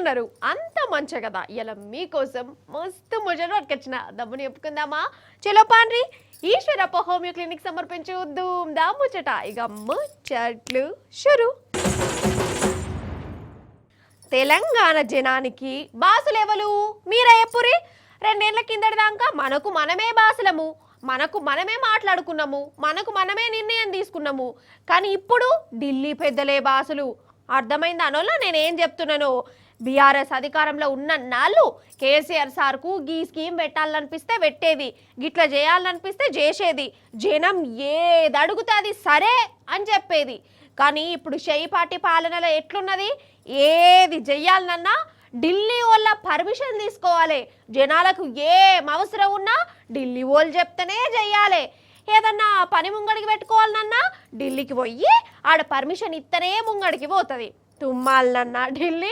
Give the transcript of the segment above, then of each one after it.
ఎట్లున్నారు? అంత మంచి కదా. ఇలా మీకోసం మస్తు ముజలు పట్టుకొచ్చిన దమ్ముని చెప్పుకుందామా? చలో పాండ్రి. ఈశ్వరప్ప హోమియో క్లినిక్ సమర్పించు ధూమ్ దా ముచ్చట. ఇక ముచ్చట్లు షురు. తెలంగాణ జనానికి బాసులెవలు మీరే ఎప్పురి? 2 ఏళ్ల కిందటి దాకా మనకు మనమే బాసులము, మనకు మనమే మాట్లాడుకున్నాము, మనకు మనమే నిర్ణయం తీసుకున్నాము. కానీ ఇప్పుడు ఢిల్లీ పెద్దలే బాసులు. అర్థమైంది అనోళ్ళ నేనేం చెప్తున్నాను? బీఆర్ఎస్ అధికారంలో ఉన్న నాళ్ళు కేసీఆర్ సార్కు గీ స్కీమ్ పెట్టాలనిపిస్తే పెట్టేది, గిట్లా చేయాలనిపిస్తే చేసేది, జనం ఏది అడుగుతే అది సరే అని చెప్పేది. కానీ ఇప్పుడు షెయి పార్టీ పాలనలో ఎట్లున్నది? ఏది చెయ్యాలన్నా ఢిల్లీ వాళ్ళ పర్మిషన్ తీసుకోవాలి. జనాలకు ఏం అవసరం ఉన్నా ఢిల్లీ వాళ్ళు చెప్తేనే చెయ్యాలి. ఏదన్నా పని ముంగడికి పెట్టుకోవాలన్నా ఢిల్లీకి పోయి ఆడ పర్మిషన్ ఇస్తేనే ముంగడికి పోతుంది. తుమ్మాలన్నా ఢిల్లీ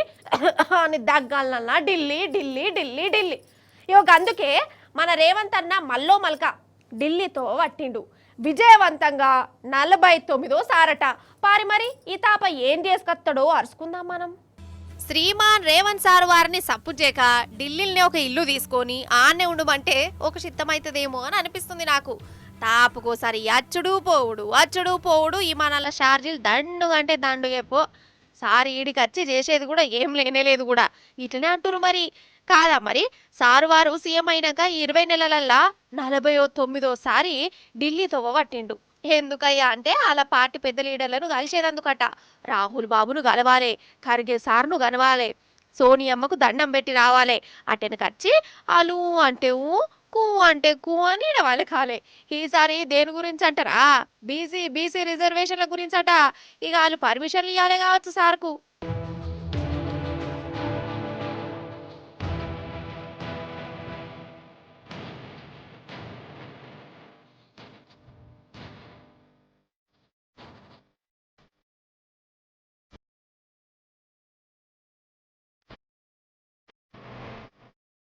అని, దగ్గాలన్నా ఢిల్లీ ఢిల్లీ ఢిల్లీ ఢిల్లీ. ఇక అందుకే మన రేవంత్ అన్న మల్లో మల్క ఢిల్లీతో పట్టిండు. విజయవంతంగా 49వ సారట. మరి ఈ తాప ఏం చేసుకొస్తాడో అరుచుకుందాం మనం. శ్రీమాన్ రేవంత్ సార్ వారిని సపోర్ట్ చేయక ఢిల్లీని ఒక ఇల్లు తీసుకొని ఆనే ఉండమంటే ఒక చిత్తమైతుందేమో అని అనిపిస్తుంది నాకు. తాపుకోసారి అచ్చుడు పోవుడు ఈ మనల ఛార్జీలు దండు అంటే దండు చెప్పు. సార్ ఈడికి వచ్చి చేసేది కూడా ఏం లేనేలేదు కూడా. ఇట్లనే అంటారు మరి. కాదా మరి సారు వారు సీఎం అయినాక 20 నెలలల్లా 49సారి ఢిల్లీతో పట్టిండు. ఎందుకయ్యా అంటే అలా పార్టీ పెద్ద లీడర్లను కలిసేదందుకట. రాహుల్ బాబును గలవాలే, ఖర్గే సార్ను గలవాలే, సోనియమ్మకు దండం పెట్టి రావాలి. అటెనకచ్చి అలు అంటే ఊ, కు అంటే కు అని వాళ్ళే కాలే. ఈసారి దేని గురించి అంటారా? బీసీ రిజర్వేషన్ల గురించి అట. ఇక వాళ్ళు పర్మిషన్లు ఇవ్వాలి కావచ్చు సార్కు.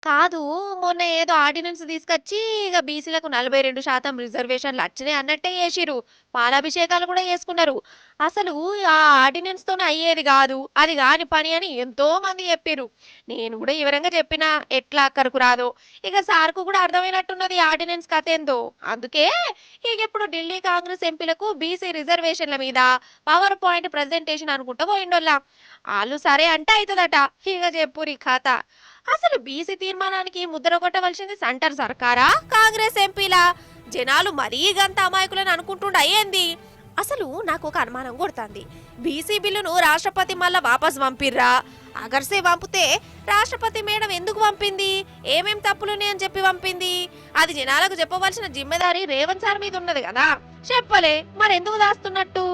కాదు, మొన్న ఏదో ఆర్డినెన్స్ తీసుకొచ్చి ఇక బీసీలకు 42% రిజర్వేషన్లు వచ్చినాయి అన్నట్టే చేసిరు. పాలాభిషేకాలు కూడా చేసుకున్నారు. అసలు ఆ ఆర్డినెన్స్ తోనే అయ్యేది కాదు, అది కాని పని అని ఎంతో మంది చెప్పిరు. నేను కూడా వివరంగా చెప్పిన ఎట్లా అక్కరకు రాదో. ఇక సార్కు కూడా అర్థమైనట్టున్నది ఆర్డినెన్స్ కథ ఏందో. అందుకే ఇక ఇప్పుడు ఢిల్లీ కాంగ్రెస్ ఎంపీలకు బీసీ రిజర్వేషన్ల మీద పవర్ పాయింట్ ప్రజెంటేషన్ అనుకుంటా పోయిండోళ్ళ. వాళ్ళు సరే అంటే అవుతుందట. ఇక చెప్పురి కథ. అసలు బీసీ తీర్మానానికి ముద్ర కొట్టవలసింది సెంటర్ సర్కారా, కాంగ్రెస్ ఎంపీలా? జనాలు మరీ గంత అమాయకులని అనుకుంటుండ అయ్యింది. అసలు నాకు ఒక అనుమానం కొడుతుంది. బీసీ బిల్లును రాష్ట్రపతి మళ్ళా వాపస్ పంపిర్రా? అగర్సే పంపితే రాష్ట్రపతి మేడం ఎందుకు పంపింది? ఏమేం తప్పులున్నాయి అని చెప్పి పంపింది? అది జనాలకు చెప్పవలసిన జిమ్మెదారీ రేవంత్ సార్ మీద ఉన్నది కదా. చెప్పలే, మరి ఎందుకు దాస్తున్నట్టు?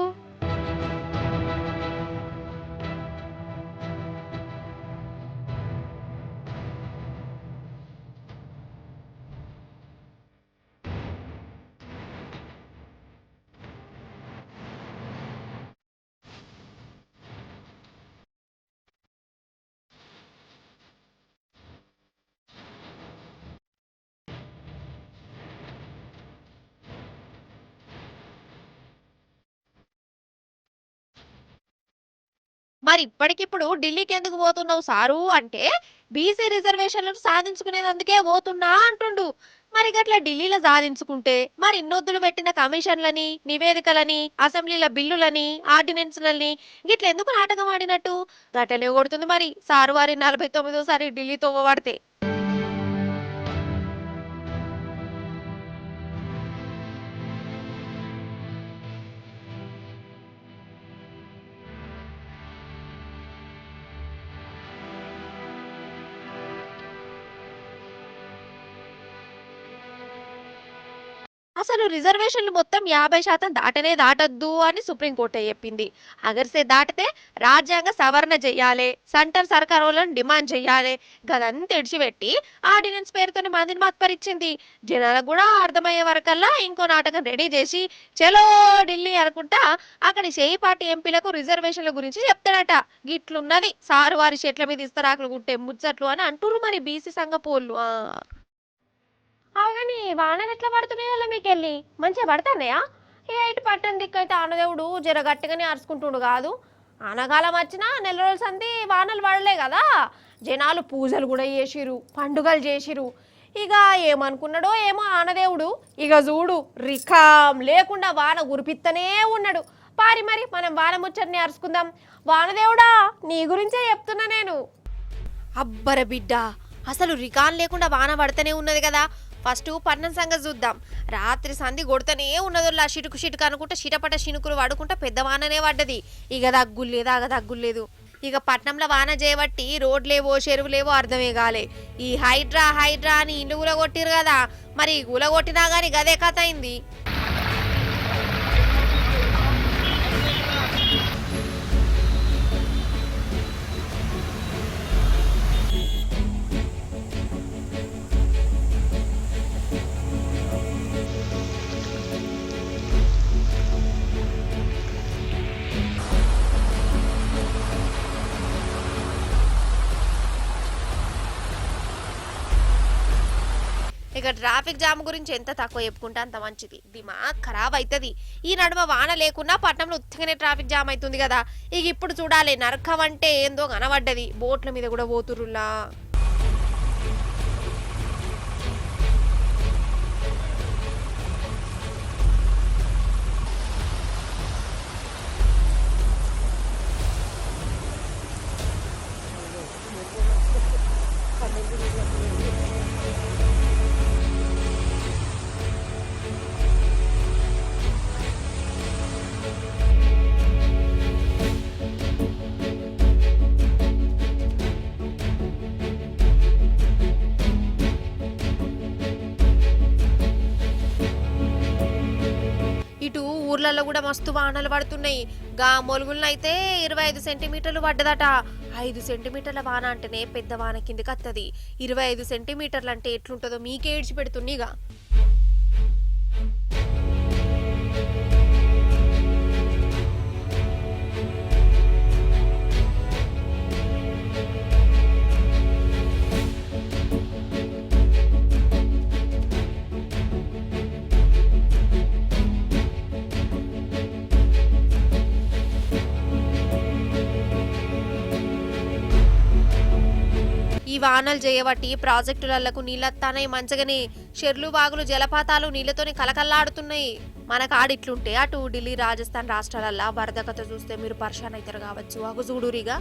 మరి ఇప్పటికిప్పుడు ఢిల్లీకి ఎందుకు పోతున్నావు సారు అంటే బీసీ రిజర్వేషన్లను సాధించుకునేందుకే పోతున్నా అంటుండు. మరి గట్లా ఢిల్లీలో సాధించుకుంటే మరి ఇన్నొద్దులు పెట్టిన కమిషన్లని, నివేదికలని, అసెంబ్లీల బిల్లులని, ఆర్డినెన్స్లని గిట్ల ఎందుకు నాటకం ఆడినట్టు? గట్టనే కొడుతుంది మరి సారు వారి 49సారి ఢిల్లీతో పడితే. అసలు రిజర్వేషన్లు మొత్తం 50% దాటనే దాటద్దు అని సుప్రీంకోర్టు చెప్పింది. అగర్సే దాటితే రాజ్యాంగ సవరణ చెయ్యాలి, సెంటర్ సర్కార్ వాళ్ళని డిమాండ్ చెయ్యాలి. గదంతా ఇడిచిపెట్టి ఆర్డినెన్స్ పేరుతోని మందిని మత్పరిచింది. జనాలకు కూడా అర్థమయ్యే వరకల్లా ఇంకో నాటకం రెడీ చేసి చలో ఢిల్లీ అనుకుంటా అక్కడి చేయి పార్టీ ఎంపీలకు రిజర్వేషన్ల గురించి చెప్తాడట. గిట్లున్నది సారు వారి చెట్ల మీద ఇస్తరాకులు గుట్టే ముచ్చట్లు అని అంటుర్రు మరి బీసీ సంఘ పోళ్ళు. అవగాని వానలు ఎట్లా పడుతున్నాయో మీకెళ్ళి మంచిగా పడుతున్నాయా? ఏ ఇటు పట్టని దిక్కైతే ఆనదేవుడు జర గట్టిగానే అరుచుకుంటుండు కాదు. ఆనకాలం వచ్చినా నెల రోజుల సంది వానలు పడలే కదా. జనాలు పూజలు కూడా చేసిరు, పండుగలు చేసిరు. ఇక ఏమనుకున్నాడో ఏమో ఆనదేవుడు, ఇక చూడు రికాం లేకుండా వాన గురిపిత్తనే ఉన్నాడు. పారి మరి మనం వాన ముచ్చట్ని అరుచుకుందాం. వానదేవుడా నీ గురించే చెప్తున్నా నేను. అబ్బర బిడ్డ, అసలు రికాన్ లేకుండా వాన పడతనే ఉన్నది కదా. ఫస్ట్ పన్నం సంగతి చూద్దాం. రాత్రి సంధి కొడుతూనే ఉన్నదోళ్ళ షిటుకు షిటుకు అనుకుంటా చిటపట చినుకులు పడుకుంటా పెద్ద వాననే పడ్డది. ఇక దగ్గులేదు దగ్గులేదు. ఇక పట్నంలో వాన చేయబట్టి రోడ్లేవో చెరువులేవో అర్థమే కాలే. ఈ హైడ్రా హైడ్రా అని ఇల్లు గులగొట్టిరు కదా, మరి గులగొట్టినా కానీ గదే కథ అయింది. ఇక ట్రాఫిక్ జామ్ గురించి ఎంత తక్కువ చెప్పుకుంటే అంత మంచిది. దిమాగ్ ఖరాబ్ అవుతుంది. ఈ నడుమ వాన లేకున్నా పట్టణంలో ఉత్తగానే ట్రాఫిక్ జామ్ అవుతుంది కదా. ఇక ఇప్పుడు చూడాలి, నరకం అంటే ఏందో కనబడ్డది. బోట్ల మీద కూడా పోతురులా. ఇటు ఊర్లలో కూడా మస్తు వానలు పడుతున్నాయి. గా మొలుగులను అయితే 25 సెంటీమీటర్లు పడ్డదట. 5 సెంటీమీటర్ల వాన అంటేనే పెద్ద వాన కిందకి వస్తుంది. 25 సెంటీమీటర్లు అంటే ఎట్లుంటుందో మీకే ఏడ్చి పెడుతున్నీగా. ఈ వానలు చేయబట్టి ప్రాజెక్టులకు నీళ్ళత్తానయి మంచగానే. చెర్లు వాగులు జలపాతాలు నీళ్లతోనే కలకల్లాడుతున్నాయి. మన కాడిట్లుంటే అటు ఢిల్లీ రాజస్థాన్ రాష్ట్రాలల్లో వరద కథ చూస్తే మీరు పర్షాన్ అవుతారు కావచ్చు. అగు చూడురిగా.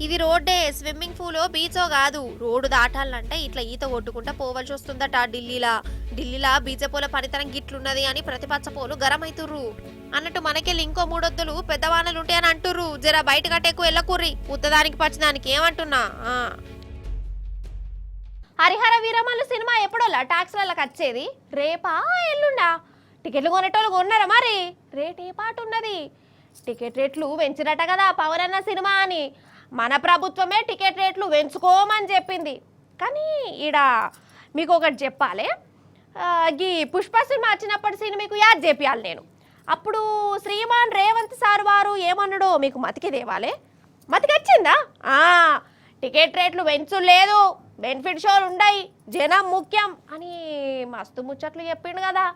ఇది రోడ్డే, స్విమ్మింగ్ పూలో బీచో కాదు. రోడ్డు దాటాలంటే ఇట్లా ఈత కొట్టుకుంటా పోవాల్సి వస్తుందట ఢిల్లీలా బీచపోల పనితనం గిట్లున్నది అని ప్రతిపక్షపోలు గరం అవుతుర్రు. అన్నట్టు మనకెళ్ళి ఇంకో 3 వద్దులు పెద్ద వానలుంటాయి అని అంటుర్రు. జర బయట కట్టేకు వెళ్ళకుర్రి, ఉత్తదానికి పచ్చదానికి ఏమంటున్నా. హరిహర వీరమల్లు సినిమా ఎప్పుడోలా టాక్స్లకు వచ్చేది? రేపా ఎల్లుండా? టికెట్లు కొనేటోళ్ళు కొన్నారా మరి? రేట్ ఏ పాటు ఉన్నది? టికెట్ రేట్లు పెంచినట్ట కదా పవన్ అన్న సినిమా అని. మన ప్రభుత్వమే టికెట్ రేట్లు పెంచుకోమని చెప్పింది. కానీ ఈడ మీకు ఒకటి చెప్పాలి, ఈ పుష్ప సినిమా వచ్చినప్పటి సీన్ మీకు యాద్ చేపియాలి నేను. అప్పుడు శ్రీమాన్ రేవంత్ సార్ వారు ఏమన్నాడో మీకు మతికి దేవాలే. మతికి వచ్చిందా? టికెట్ రేట్లు పెంచులేదు, బెనిఫిట్ షోలు ఉన్నాయి, జనం ముఖ్యం అని మస్తు ముచ్చట్లు చెప్పిండు కదా.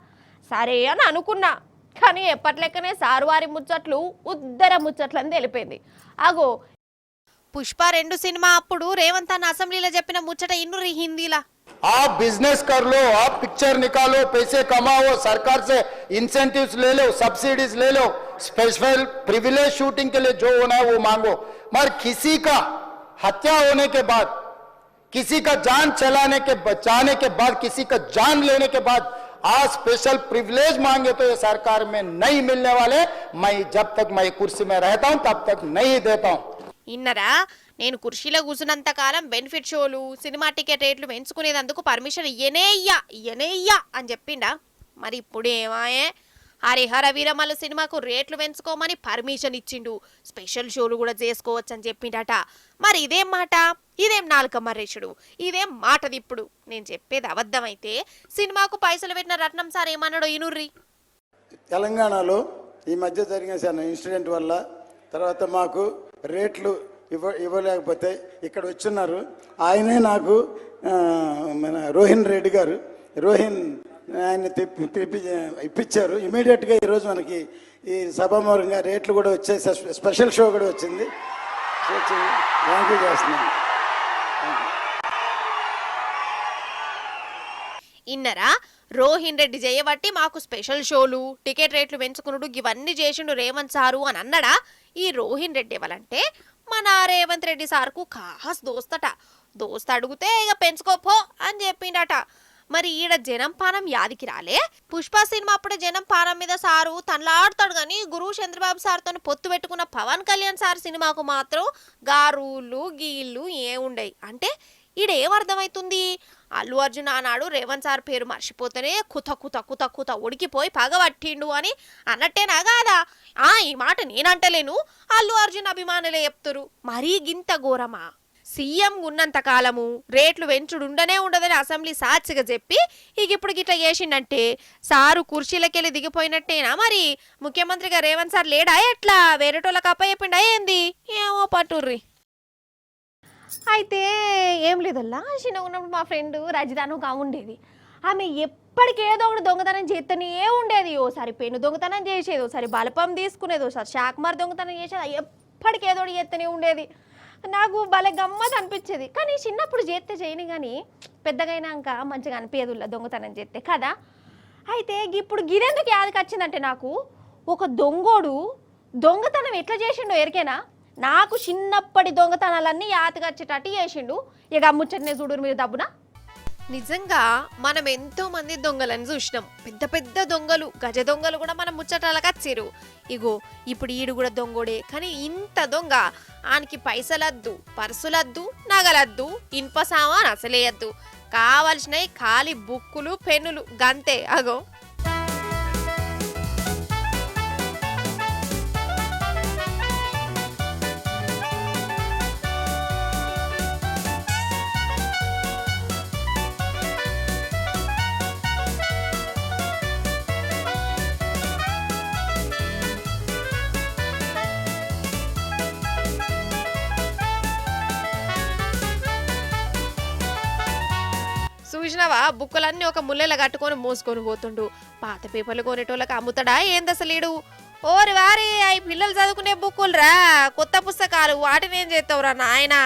సరే అని అనుకున్నా, కానీ ఎప్పట్లెక్కనే సారు వారి ముచ్చట్లు ఉద్దర ముచ్చట్లు అని తెలిపింది. అగో పుష్ప 2 సినిమా అప్పుడు రేవంత్ అన్న అసెంబ్లీలో చెప్పిన ముచ్చట ఇన్నురి హిందీలా. आप बिजनेस कर लो, आप पिक्चर निकालो, पैसे कमाओ, सरकार से इंसेंटिव्स ले लो, सब्सिडीज ले लो, स्पेशल प्रिविलेज शूटिंग के लिए जो होना है वो मांगो, मगर किसी का हत्या होने के बाद, किसी का जान चलाने के बचाने के बाद, किसी का जान लेने के बाद आज स्पेशल प्रिविलेज मांगे तो ये सरकार में नहीं मिलने वाले. मैं जब तक मैं कुर्सी में रहता हूं तब तक नहीं देता हूं. ఇన్నరా, నేను కుర్చీలో కూర్చున్నంత కాలం బెనిఫిట్ షోలు, సినిమా టికెట్ రేట్లు పెంచుకునేందుకు పర్మిషన్ ఇయ్యనే ఇయ్యా అని చెప్పిండా. మరి ఇప్పుడు ఏమాయే? హరిహర వీరమల్లు సినిమాకు రేట్లు పెంచుకోమని పర్మిషన్ ఇచ్చిండు, స్పెషల్ షోలు కూడా చేసుకోవచ్చని చెప్పిండట. మరి ఇదేం మాట, ఇదేం నాలుక మర్రేషుడు, ఇదేం మాటది. ఇప్పుడు నేను చెప్పేది అబద్ధమైతే సినిమాకు పైసలు పెట్టిన రత్నం సార్ ఏమన్నాడో ఇనుర్రి. తెలంగాణలో ఈ మధ్య జరిగిన ఇన్సిడెంట్ వల్ల తర్వాత మాకు రేట్లు ఇవ్వలేకపోతే ఇక్కడ వచ్చున్నారు. ఆయనే నాకు మన రోహిన్ రెడ్డి గారు ఆయన ఇప్పించారు. ఇమీడియట్గా ఈరోజు మనకి ఈ సభామూలంగా రేట్లు కూడా వచ్చేసి స్పెషల్ షో కూడా వచ్చింది. థ్యాంక్ యూ చేస్తున్నాను. ఇన్నరా, రోహిన్ రెడ్డి చేయబట్టి మాకు స్పెషల్ షోలు, టికెట్ రేట్లు పెంచుకునుడు ఇవన్నీ చేసిండు రేవంత్ సారు అని అన్నాడా. ఈ రోహిన్ రెడ్డి ఎవరంటే మన రేవంత్ రెడ్డి సార్కు ఖాస్ దోస్తట. దోస్త్ అడిగితే ఇక పెంచుకోపో అని చెప్పిండట. మరి ఈడ జనం పానం యాదికి రాలే. పుష్ప సినిమా అప్పుడే జనం పానం మీద సారు తనలాడుతాడు గాని గురువు చంద్రబాబు సార్తో పొత్తు పెట్టుకున్న పవన్ కళ్యాణ్ సార్ సినిమాకు మాత్రం గారులు గీళ్ళు ఏముండయి. అంటే ఈడేమర్థమవుతుంది, అల్లు అర్జున్ ఆనాడు రేవంత్ సార్ పేరు మర్చిపోతేనే కుత కుత కుత కుత ఉడికిపోయి పగబట్టిండు అని అన్నట్టేనా కాదా? ఈ మాట నేనంటలేను, అల్లు అర్జున్ అభిమానులే చెప్తురు. మరీ గింత ఘోరమా? సీఎం ఉన్నంత కాలము రేట్లు పెంచుడుండనే ఉండదని అసెంబ్లీ సాక్షిగా చెప్పి ఇక ఇప్పుడు గిట్లా చేసిండంటే సారు కుర్చీలకెళ్ళి దిగిపోయినట్టేనా? మరి ముఖ్యమంత్రిగా రేవంత్ సార్ లేడా ఎట్లా? వేరేటోళ్ళకి అప్పచెప్పిండా ఏంది? ఏమో పట్టుర్రి. అయితే ఏం లేదల్లా, చిన్న ఉన్నప్పుడు మా ఫ్రెండ్ రజితాను ఉండేది. ఆమె ఎప్పటికి ఏదో ఒకటి దొంగతనం చేస్తూనే ఉండేది. ఓసారి పెన్ను దొంగతనం చేసేది, ఓసారి బలపం తీసుకునేది, ఓసారి షాక్మార్ దొంగతనం చేసేది. ఎప్పటికి ఏదో ఒకటి చేస్తూనే ఉండేది. నాకు భలే గమ్మత్ అనిపించేది. కానీ చిన్నప్పుడు చేస్తే చేయని, కానీ పెద్దగైనాక మంచిగా అనిపించదు దొంగతనం చేస్తే కదా. అయితే ఇప్పుడు గిదెందుకు యాదకి వచ్చిందంటే, నాకు ఒక దొంగోడు దొంగతనం ఎట్లా చేసిండో ఎరికేనా? నాకు చిన్నప్పటి దొంగతనాలన్నీ యాతగచ్చేటట్టు చేసిండు. ఇక ముచ్చటనే చూడు మీరు దబ్బునా. నిజంగా మనం ఎంతో మంది దొంగలను చూసినాం. పెద్ద పెద్ద దొంగలు, గజ దొంగలు కూడా మనం ముచ్చటాలకు వచ్చిరు. ఇగో ఇప్పుడు ఈడు కూడా దొంగోడే, కానీ ఇంత దొంగ. ఆనికి పైసలద్దు, పర్సులద్దు, నగలద్దు, ఇనుప సామాన్ అసలేయద్దు. కావలసినవి ఖాళీ బుక్కులు, పెన్నులు గంతే. అగో చూసినవా, బుక్కులన్నీ ఒక ముల్లెల కట్టుకొని మోసుకొని పోతుండు. పాత పేపర్లు కొనేటోళ్ళకి అమ్ముతాడా ఏందసలేడు? ఓరి వారి, అవి పిల్లలు చదువుకునే బుక్కులు రా, కొత్త పుస్తకాలు, వాటిని ఏం చేస్తావురా నాయనా?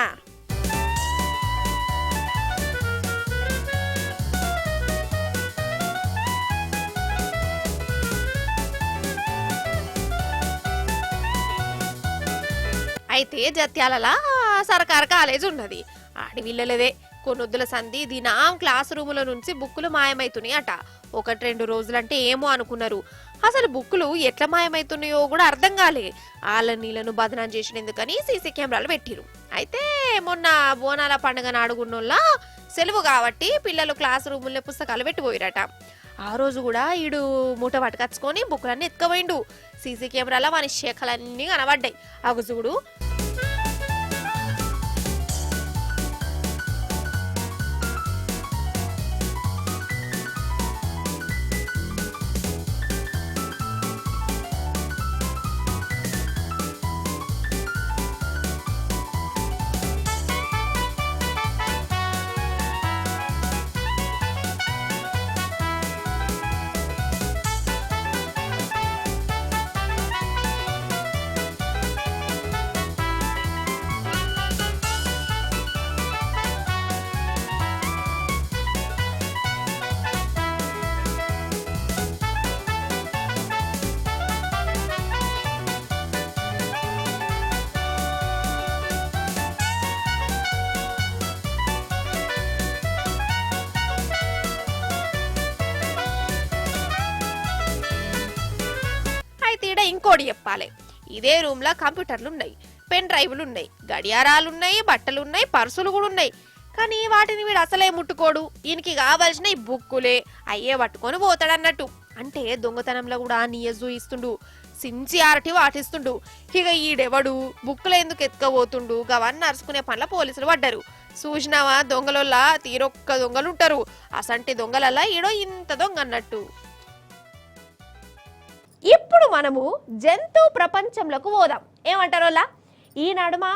అయితే జత్యాలలా సర్కార్ కాలేజ్ ఉన్నది. ఆడవిల్లలదే కొన్నొద్దుల సంధి దినాం క్లాస్ రూముల నుంచి బుక్కులు మాయమైతున్నాయి అట. 1-2 రోజులంటే ఏమో అనుకున్నారు. అసలు బుక్కులు ఎట్లా మాయమైతున్నాయో కూడా అర్థం కాలే. ఆళ్ళ నీళ్లను బదనాం చేసినందుకని సీసీ కెమెరాలు పెట్టిరు. అయితే మొన్న బోనాల పండుగ నాడుగున్నోళ్ళ సెలవు కాబట్టి పిల్లలు క్లాస్ రూముల్లో పుస్తకాలు పెట్టిపోయిరట. ఆ రోజు కూడా ఈడు మూట పట్టుకచ్చుకొని బుక్కులన్నీ ఎత్తుకపోయిండు. సీసీ కెమెరాలో వాని శేఖలన్నీ కనబడ్డాయి. అగుజుగుడు ఇంకోటి చెప్పాలి. ఇదే రూమ్ లో కంప్యూటర్లు ఉన్నాయి, పెన్ డ్రైవ్లు ఉన్నాయి, గడియారాలు ఉన్నాయి, బట్టలు ఉన్నాయి, పర్సులు కూడా ఉన్నాయి. కానీ వాటిని వీడు అసలే ముట్టుకోడు. ఈయనకి కావాల్సిన ఈ బుక్కులే అయ్యే పట్టుకొని పోతాడన్నట్టు. అంటే దొంగతనంలో కూడా నియ చూయిస్తుండు, సిన్సియారిటీ వాటిస్తుండు. ఇక ఈడెవడు బుక్కులు ఎందుకు ఎత్తుకపోతుండు గవన్నీ అరుచుకునే పనుల పోలీసులు పడ్డారు. చూసినావా దొంగలల్లా తీరొక్క దొంగలుంటారు, అసంటి దొంగలల్లా ఈడో ఇంత దొంగ అన్నట్టు. ఇప్పుడు మనము జంతు ప్రపంచంలోకి పోదాం. ఏమంటారోలా? ఈ నడుమ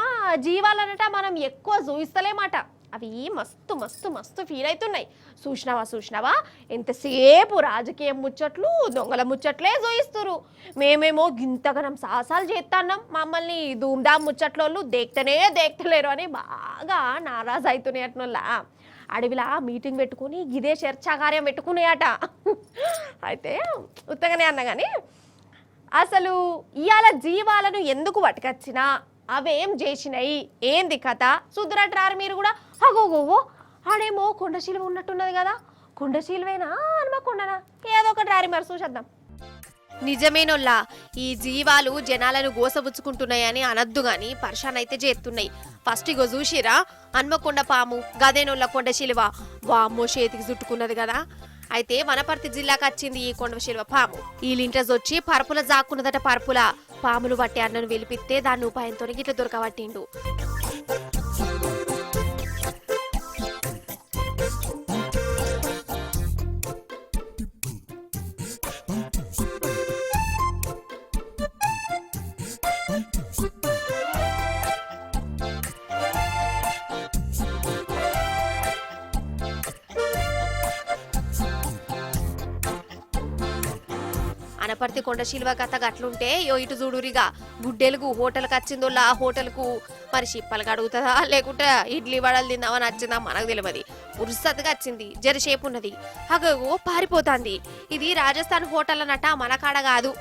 జీవాలనట మనం ఎక్కువ చూయిస్తలేమాట. అవి మస్తు మస్తు మస్తు ఫీల్ అవుతున్నాయి. చూసినావా ఎంతసేపు రాజకీయ ముచ్చట్లు దొంగల ముచ్చట్లే చూయిస్తురు. మేమేమో గింతగనం సాహసాలు చేస్తున్నాం, మమ్మల్ని ధూమ్ధామ్ ముచ్చట్లోళ్ళు దేక్తలేరు అని బాగా నారాజు అవుతున్నాయి అట్నోళ్ళ. అడవిలా మీటింగ్ పెట్టుకుని గిదే చర్చాకార్యం పెట్టుకునేయట. అయితే ఉత్తగానే అన్నా కానీ అసలు ఇవాళ జీవాలను ఎందుకు పట్టుకొచ్చినా అవేం చేసినాయి ఏంది కథ సుద్దురట్రారు మీరు కూడా. అగోగోవో ఆడేమో కొండశీలువ ఉన్నట్టున్నది కదా, కొండశీలువేనా హనుమకొండనా ఏదో ఒకటి రారి మరి చూసేద్దాం. నిజమేనోల్లా, ఈ జీవాలు జనాలను గోసబుచ్చుకుంటున్నాయని అనద్దు గాని పర్షాన్ అయితే చేస్తున్నాయి. ఫస్ట్ ఇగో చూసిరా హన్మకొండ పాము, గదేనోళ్ళ కొండ శిలువ, వామ్మో చేతికి చుట్టుకున్నది కదా. అయితే వనపర్తి జిల్లాకు వచ్చింది ఈ కొండ శిలువ పాము. ఈ లింటర్స్ వచ్చి పరుపుల జాక్కున్నదట. పరుపుల పాములు పట్టి అన్నను వెలిపిస్తే దాన్ని ఉపాయంతో గిట్ల దొరకబట్టిండు. అనపర్తి కొండ శిలువ కథ గట్లుంటే ఇటు చూడురిగా గుడ్డెలుగు హోటల్కి వచ్చిందోళ్ళ ఆ హోటల్కు మరి చిప్పలు కడుగుతుందా లేకుంటే ఇడ్లీ వడలు తిందామని వచ్చిందా మనకు తెలియదు. ఉరుసత్తుగా వచ్చింది, జరసేపు ఉన్నది, అగో పారిపోతాంది. ఇది రాజస్థాన్ హోటల్ అన్నట, మన కాడ కాదు.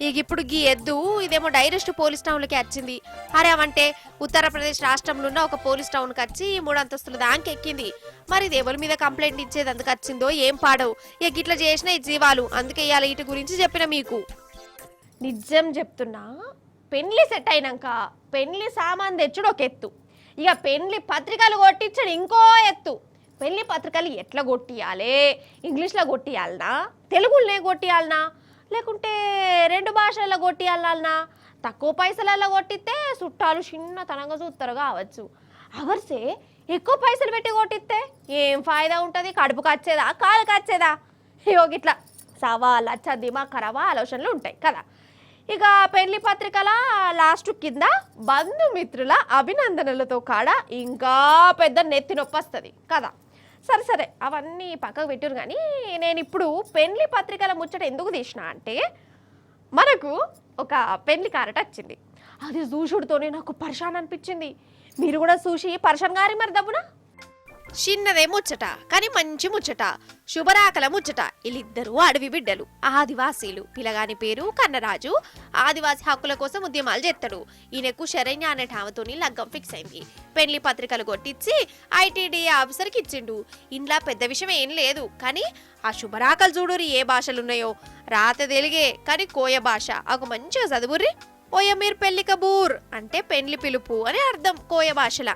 ఇక ఇప్పుడు గీ ఎద్దు ఇదేమో డైరెక్ట్ పోలీస్ టౌన్లకి వచ్చింది. అరే అవంటే ఉత్తరప్రదేశ్ రాష్ట్రంలో ఉన్న ఒక పోలీస్ టౌన్కి వచ్చి 3 అంతస్తుల దానికి ఎక్కింది. మరి ఇది ఎవరి మీద కంప్లైంట్ ఇచ్చేది అందుకు వచ్చిందో ఏం పాడవు. ఇక ఇట్లా చేసిన ఈ జీవాలు అందుకే ఇవాళ వీటి గురించి చెప్పిన మీకు. నిజం చెప్తున్నా, పెళ్లి సెట్ అయినాక పెళ్లి సామాన్ తెచ్చుడు ఒక ఎత్తు, ఇక పెళ్లి పత్రికలు కొట్టించడు ఇంకో ఎత్తు. పెళ్లి పత్రికలు ఎట్లా కొట్టియాలి, ఇంగ్లీష్లో కొట్టియాలనా తెలుగులోనే కొట్టియాలనా లేకుంటే 2 భాషలలో కొట్టియాలనా, తక్కువ పైసలలో కొట్టిస్తే చుట్టాలు చిన్నతనంగా చూస్తారు కావచ్చు. అవర్సే ఎక్కువ పైసలు పెట్టి కొట్టిస్తే ఏం ఫాయిదా ఉంటుంది, కడుపుకి వచ్చేదా కాలుకి వచ్చేదా. ఇట్లా సవా లచ్చ దిమాగ్ ఖరాబ్ ఆలోచనలు ఉంటాయి కదా. ఇక పెళ్లి పత్రికల లాస్ట్ కింద బంధుమిత్రుల అభినందనలతో కాడ ఇంకా పెద్ద నెత్తి నొప్పి వస్తుంది కదా. సరే అవన్నీ పక్కకు పెట్టారు కానీ నేను ఇప్పుడు పెళ్లి పత్రికల ముచ్చట ఎందుకు తీసిన అంటే, మనకు ఒక పెళ్లి కారట వచ్చింది. అది చూసుడుతోనే నాకు పర్షాన్ అనిపించింది. మీరు కూడా చూసి పర్షాన్ గారి మరి దబ్బునా. చిన్నదే ముచ్చట కానీ మంచి ముచ్చట, శుభరాకల ముచ్చట. వీళ్ళిద్దరూ అడవి బిడ్డలు, ఆదివాసీలు. పిల్లగాని పేరు కన్నరాజు. ఆదివాసీ హక్కుల కోసం ఉద్యమాలు చేస్తాడు. ఈయనకు శరణ్య అనే టామతోని లగ్గం ఫిక్స్ అయింది. పెళ్లి పత్రికలు కొట్టించి ఐటీడీఏ ఆఫీసర్కి ఇచ్చిండు. ఇంట్లో పెద్ద విషయం ఏం లేదు కానీ ఆ శుభరాకలు చూడురి ఏ భాషలున్నాయో. రాత తెలుగే కానీ కోయ భాష. ఒక మంచిగా చదువుర్రి. ఓయ మీరు పెళ్లి కబూర్ అంటే పెళ్లి పిలుపు అని అర్థం కోయ భాషల.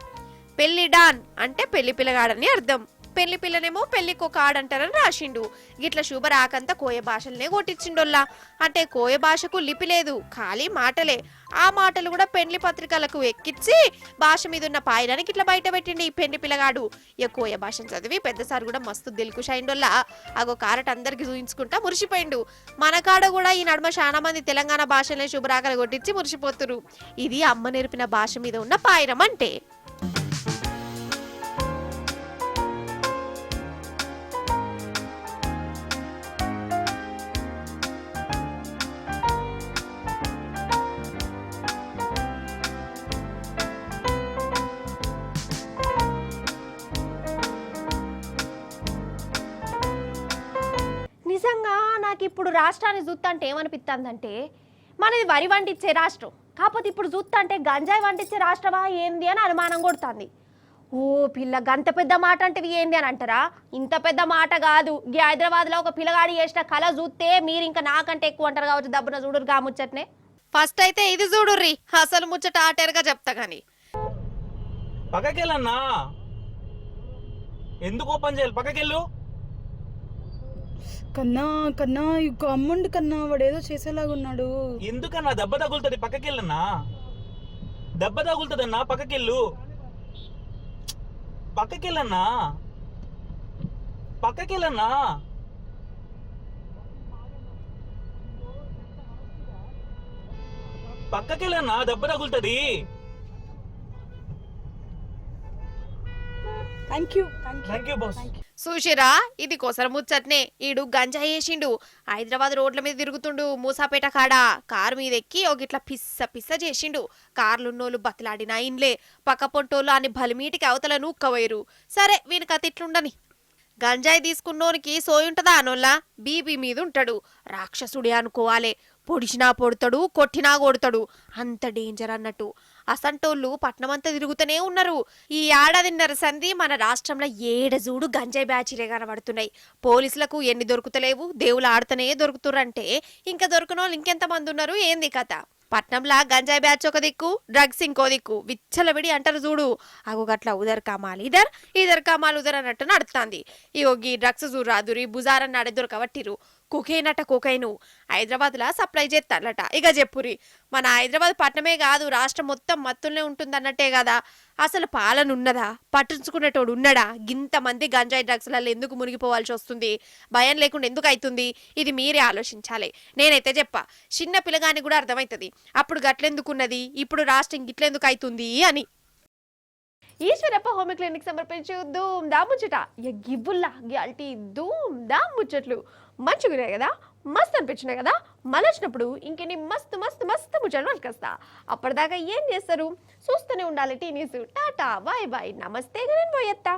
పెళ్లి డాన్ అంటే పెళ్లి పిల్లగాడని అర్థం. పెళ్లి పిల్లనేమో పెళ్లికి ఒక ఆడంటారని రాసిండు. గిట్ల శుభ రాకంతా కోయ భాషలనే కొట్టించిండోల్లా. అంటే కోయ భాషకు లిపి లేదు, ఖాళీ మాటలే. ఆ మాటలు కూడా పెళ్లి పత్రికలకు ఎక్కించి భాష మీద ఉన్న పాయడానికి ఇట్లా బయట పెట్టిండి ఈ పెళ్లి పిల్లగాడు. ఇక కోయ భాషను చదివి పెద్దసారి కూడా మస్తు దిల్కుషైండోల్లా. అగో కారట్ అందరికి చూయించుకుంటా మురిసిపోయిండు. మన కాడ కూడా ఈ నడుమ చాలా మంది తెలంగాణ భాషలనే శుభరాకలు కొట్టించి మురిసిపోతురు. ఇది అమ్మ నేర్పిన భాష మీద ఉన్న పాయరం అంటే. నిజంగా నాకు ఇప్పుడు రాష్ట్రాన్ని చూస్తుంటే ఏమనిపిస్తుందంటే మనది వరి వండిచ్చే రాష్ట్రం, కాకపోతే ఇప్పుడు చూస్తుంటే గంజాయి వండిచ్చే రాష్ట్రమా ఏంది అని అనుమానం కొడుతుంది. ఓ పిల్ల గంత పెద్ద మాట అంటే ఏంది అని అంటారా? ఇంత పెద్ద మాట కాదు. ఈ హైదరాబాద్లో ఒక పిల్లగాడి చేసిన కళ చూస్తే మీరు ఇంకా నాకంటే ఎక్కువ అంటారు కావచ్చు. దబ్బున చూడరు కాముచ్చట్నే. ఫస్ట్ అయితే ఇది చూడుర్రి, అసలు ముచ్చట ఆటేరుగా చెప్తా గాని. పక్కకెళ్ళన్నా, ఎందుకు ఓపెన్ చేయాలి? పక్కకెళ్ళు. కన్నా కన్నా ఇక అమ్ముండు కన్నా, వాడు ఏదో చేసేలాగున్నాడు. ఎందుకన్నా? దెబ్బ తగులుతుంది, పక్కకెళ్ళన్నా. దెబ్బ తగులుతుందన్నా, పక్కకెళ్ళు. పక్కకెళ్ళన్నా, పక్కకెళ్ళన్నా. పక్కకెళ్ళన్నా, దెబ్బ తగులుతుంది. Thank you thank you boss. చూసిరా, ఇది కొసర ముచ్చట్నే. ఈడు గంజా వేసిండు, హైదరాబాద్ రోడ్ల మీద తిరుగుతుండు. మూసాపేట కాడ కారు మీద ఎక్కి ఒక ఇట్లా పిస్స పిస్స చేసిండు. కార్లున్నోళ్ళు బతిలాడినా ఇన్లే, పక్క పొంటోళ్ళు అని బలిమీటికి అవతల నూక్కవైరు. సరే వీనికి అతి ఇట్లుండని. గంజాయి తీసుకున్నోనికి సోయుంటదా అనోల్లా? బీపీ మీద ఉంటాడు, రాక్షసుడే అనుకోవాలే. పొడిచినా పొడతాడు, కొట్టినా కొడతాడు, అంత డేంజర్ అన్నట్టు. అసంటోళ్ళు పట్నమంతా తిరుగుతూనే ఉన్నారు. ఈ ఏడాదిన్నర సంధి మన రాష్ట్రంలో ఏడజూడు గంజాయి బ్యాచీలే కనబడుతున్నాయి. పోలీసులకు ఎన్ని దొరుకుతలేవు, దేవులు ఆడుతూనే దొరుకుతురంటే ఇంకా దొరకనోళ్ళు ఇంకెంతమంది ఉన్నారు ఏంది కథ? పట్నంలా గంజాయి బ్యాచ్ ఒక దిక్కు, డ్రగ్స్ ఇంకో దిక్కు, విచ్చలవిడి అంటారు చూడు. అగో గట్ల ఉదర్ కామాలి ఇదర్, ఇదర్ కామాలి ఉదర్ అన్నట్టు నడుస్తుంది. ఇగో ఈ డ్రగ్స్ చూరాదురి బుజారని నడే దొరకబట్టిరు. కుకైనట కుకైను హైదరాబాద్లా సప్లై చేస్తారట. ఇక చెప్పురి, మన హైదరాబాద్ పట్టణమే కాదు రాష్ట్రం మొత్తం మత్తుల్నే ఉంటుందన్నట్టే కదా. అసలు పాలన ఉన్నదా? పట్టించుకునేటోడు ఉన్నాడా? గింతమంది గంజాయి డ్రగ్స్లలో ఎందుకు మునిగిపోవాల్సి వస్తుంది? భయం లేకుండా ఎందుకు అవుతుంది? ఇది మీరే ఆలోచించాలి. నేనైతే చెప్పా, చిన్న పిల్లగానికి కూడా అర్థమవుతుంది అప్పుడు గట్లెందుకున్నది, ఇప్పుడు రాష్ట్రం గిట్లెందుకు అవుతుంది అని. ఈశ్వరప్ప హోమ్ క్లినిక్ సమర్పించు ధూమ్ దా ముచ్చట. గిబ్బుల్లా గ్యాల్టీ ధూమ్ దా ముచ్చట్లు మంచిగున్నాయి కదా, మస్తు అనిపించినాయి కదా. మళ్ళీ వచ్చినప్పుడు ఇంకెన్ని మస్తు మస్తు మస్తు ముచ్చట్లు పట్టుకొస్తా. అప్పటిదాకా ఏం చేస్తారు? చూస్తూనే ఉండాలి T News. Tata bye bye నమస్తే, నేను పోయేత్తా.